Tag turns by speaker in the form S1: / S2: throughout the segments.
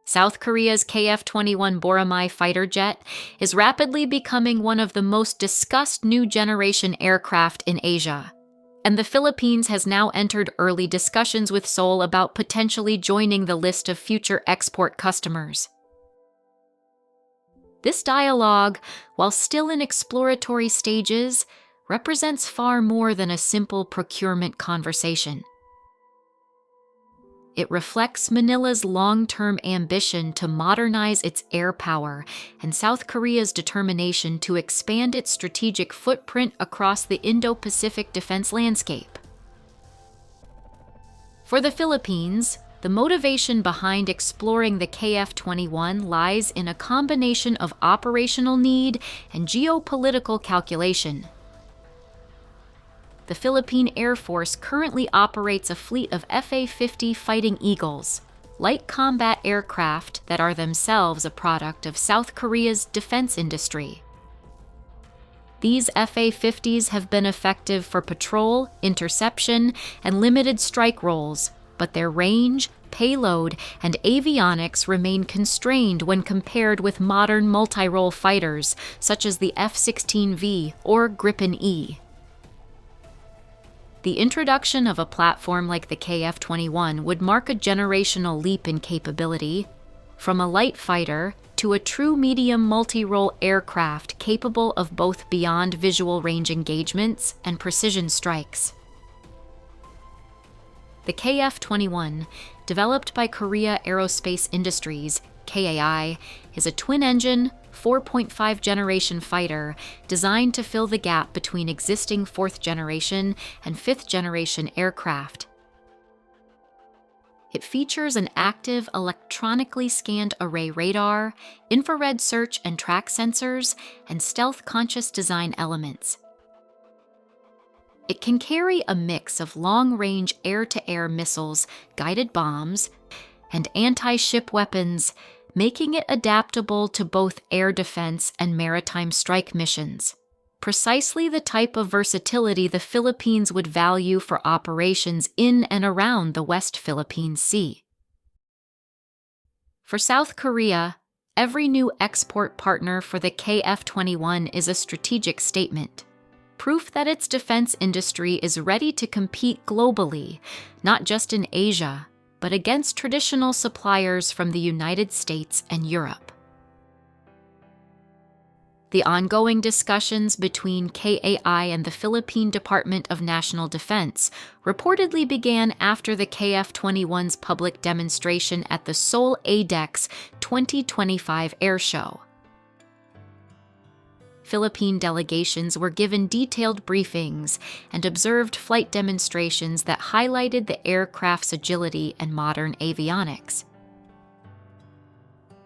S1: South Korea's KF-21 Boramae fighter jet is rapidly becoming one of the most discussed new generation aircraft in Asia, and the Philippines has now entered early discussions with Seoul about potentially joining the list of future export customers. This dialogue, while still in exploratory stages, represents far more than a simple procurement conversation. It reflects Manila's long-term ambition to modernize its air power and South Korea's determination to expand its strategic footprint across the Indo-Pacific defense landscape. For the Philippines, the motivation behind exploring the KF-21 lies in a combination of operational need and geopolitical calculation. The Philippine Air Force currently operates a fleet of Fa-50 Fighting Eagles, light combat aircraft that are themselves a product of South Korea's defense industry. These Fa-50s have been effective for patrol, interception, and limited strike roles, but their range, payload, and avionics remain constrained when compared with modern multi-role fighters such as the F-16V or Gripen-E. The introduction of a platform like the KF-21 would mark a generational leap in capability, from a light fighter to a true medium multi-role aircraft capable of both beyond visual range engagements and precision strikes. The KF-21, developed by Korea Aerospace Industries, KAI, is a twin-engine, 4.5 generation fighter designed to fill the gap between existing 4th generation and 5th generation aircraft. It features an active electronically scanned array radar, infrared search and track sensors, and stealth-conscious design elements. It can carry a mix of long-range air-to-air missiles, guided bombs, and anti-ship weapons, making it adaptable to both air defense and maritime strike missions. Precisely the type of versatility the Philippines would value for operations in and around the West Philippine Sea. For South Korea, every new export partner for the KF-21 is a strategic statement, proof that its defense industry is ready to compete globally, not just in Asia, but against traditional suppliers from the United States and Europe. The ongoing discussions between KAI and the Philippine Department of National Defense reportedly began after the KF-21's public demonstration at the Seoul ADEX 2025 Air Show. Philippine delegations were given detailed briefings and observed flight demonstrations that highlighted the aircraft's agility and modern avionics.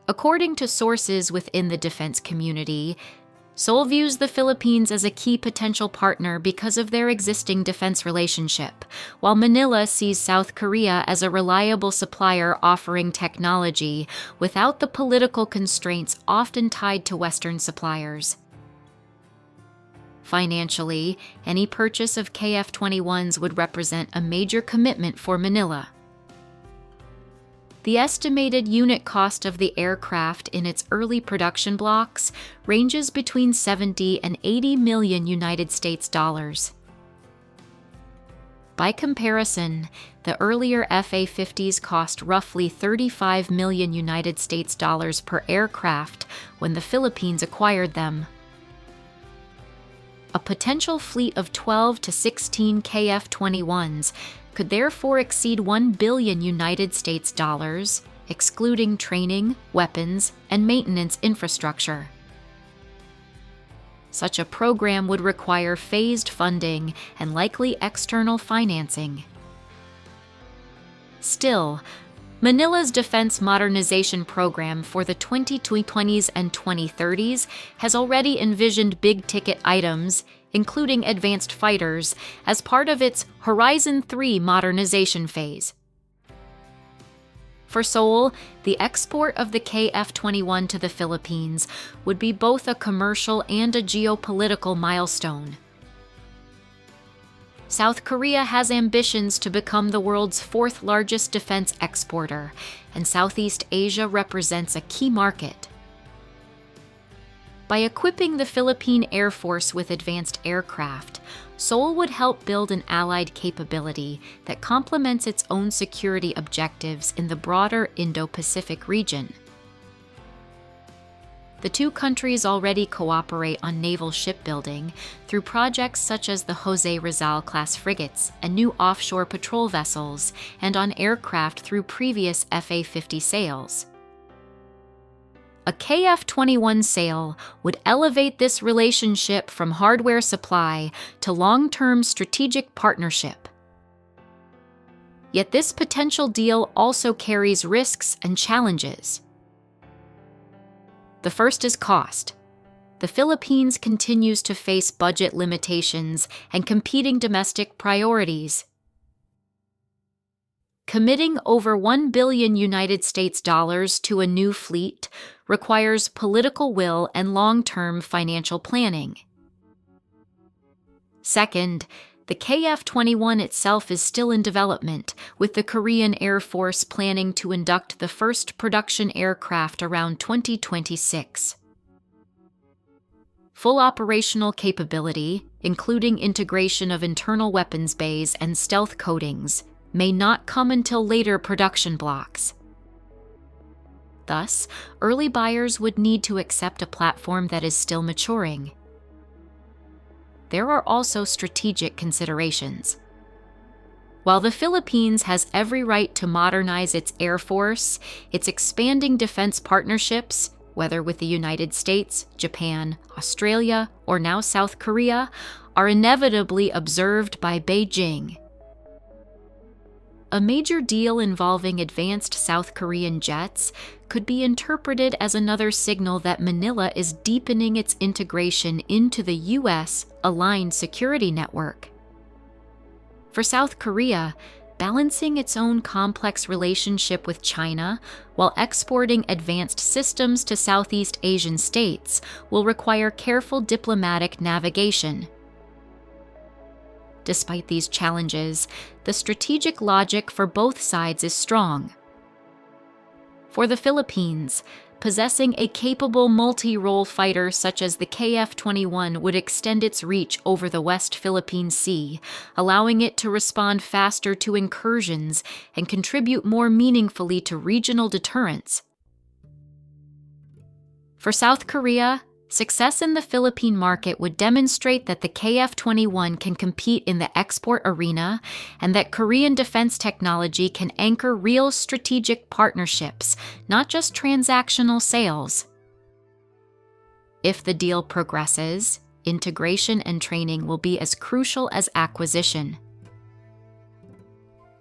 S1: According to sources within the defense community, Seoul views the Philippines as a key potential partner because of their existing defense relationship, while Manila sees South Korea as a reliable supplier offering technology without the political constraints often tied to Western suppliers. Financially, any purchase of KF-21s would represent a major commitment for Manila. The estimated unit cost of the aircraft in its early production blocks ranges between 70 and 80 million United States dollars. By comparison, the earlier Fa-50s cost roughly 35 million United States dollars per aircraft when the Philippines acquired them. A potential fleet of 12 to 16 KF-21s could therefore exceed 1 billion United States dollars, excluding training, weapons, and maintenance infrastructure. Such a program would require phased funding and likely external financing. Still, Manila's defense modernization program for the 2020s and 2030s has already envisioned big-ticket items, including advanced fighters, as part of its Horizon 3 modernization phase. For Seoul, the export of the KF-21 to the Philippines would be both a commercial and a geopolitical milestone. South Korea has ambitions to become the world's fourth largest defense exporter, and Southeast Asia represents a key market. By equipping the Philippine Air Force with advanced aircraft, Seoul would help build an allied capability that complements its own security objectives in the broader Indo-Pacific region. The two countries already cooperate on naval shipbuilding through projects such as the Jose Rizal-class frigates and new offshore patrol vessels, and on aircraft through previous FA-50 sales. A KF-21 sale would elevate this relationship from hardware supply to long-term strategic partnership. Yet this potential deal also carries risks and challenges. The first is cost. The Philippines continues to face budget limitations and competing domestic priorities. Committing over $1 billion United States dollars to a new fleet requires political will and long-term financial planning. Second, the KF-21 itself is still in development, with the Korean Air Force planning to induct the first production aircraft around 2026. Full operational capability, including integration of internal weapons bays and stealth coatings, may not come until later production blocks. Thus, early buyers would need to accept a platform that is still maturing. There are also strategic considerations. While the Philippines has every right to modernize its air force, its expanding defense partnerships, whether with the United States, Japan, Australia, or now South Korea, are inevitably observed by Beijing. A major deal involving advanced South Korean jets could be interpreted as another signal that Manila is deepening its integration into the U.S.-aligned security network. For South Korea, balancing its own complex relationship with China while exporting advanced systems to Southeast Asian states will require careful diplomatic navigation. Despite these challenges, the strategic logic for both sides is strong. For the Philippines, possessing a capable multi-role fighter such as the KF-21 would extend its reach over the West Philippine Sea, allowing it to respond faster to incursions and contribute more meaningfully to regional deterrence. For South Korea, success in the Philippine market would demonstrate that the KF-21 can compete in the export arena and that Korean defense technology can anchor real strategic partnerships, not just transactional sales. If the deal progresses, integration and training will be as crucial as acquisition.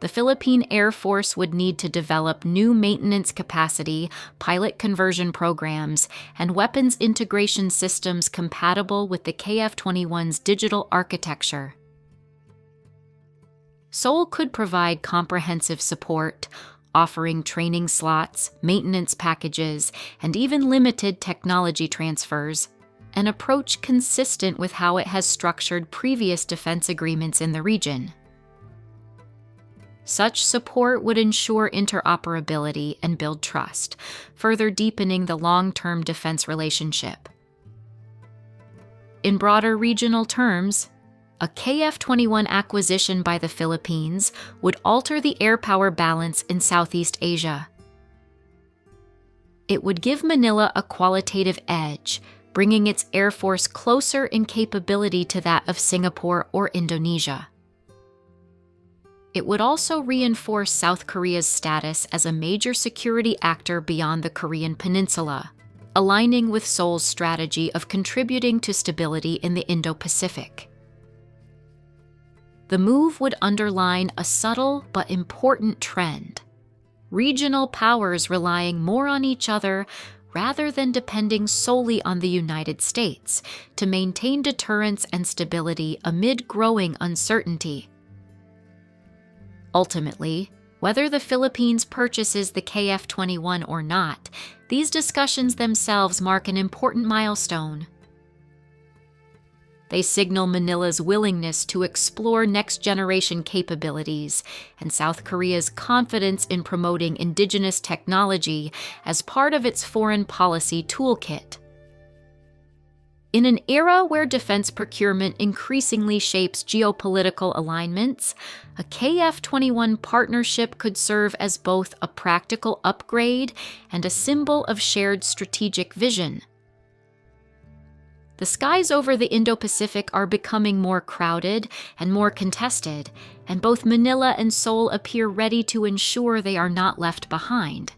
S1: The Philippine Air Force would need to develop new maintenance capacity, pilot conversion programs, and weapons integration systems compatible with the KF-21's digital architecture. Seoul could provide comprehensive support, offering training slots, maintenance packages, and even limited technology transfers, an approach consistent with how it has structured previous defense agreements in the region. Such support would ensure interoperability and build trust, further deepening the long-term defense relationship. In broader regional terms, a KF-21 acquisition by the Philippines would alter the air power balance in Southeast Asia. It would give Manila a qualitative edge, bringing its air force closer in capability to that of Singapore or Indonesia. It would also reinforce South Korea's status as a major security actor beyond the Korean peninsula, aligning with Seoul's strategy of contributing to stability in the Indo-Pacific. The move would underline a subtle but important trend: regional powers relying more on each other rather than depending solely on the United States to maintain deterrence and stability amid growing uncertainty. Ultimately, whether the Philippines purchases the KF-21 or not, these discussions themselves mark an important milestone. They signal Manila's willingness to explore next-generation capabilities and South Korea's confidence in promoting indigenous technology as part of its foreign policy toolkit. In an era where defense procurement increasingly shapes geopolitical alignments, a KF-21 partnership could serve as both a practical upgrade and a symbol of shared strategic vision. The skies over the Indo-Pacific are becoming more crowded and more contested, and both Manila and Seoul appear ready to ensure they are not left behind.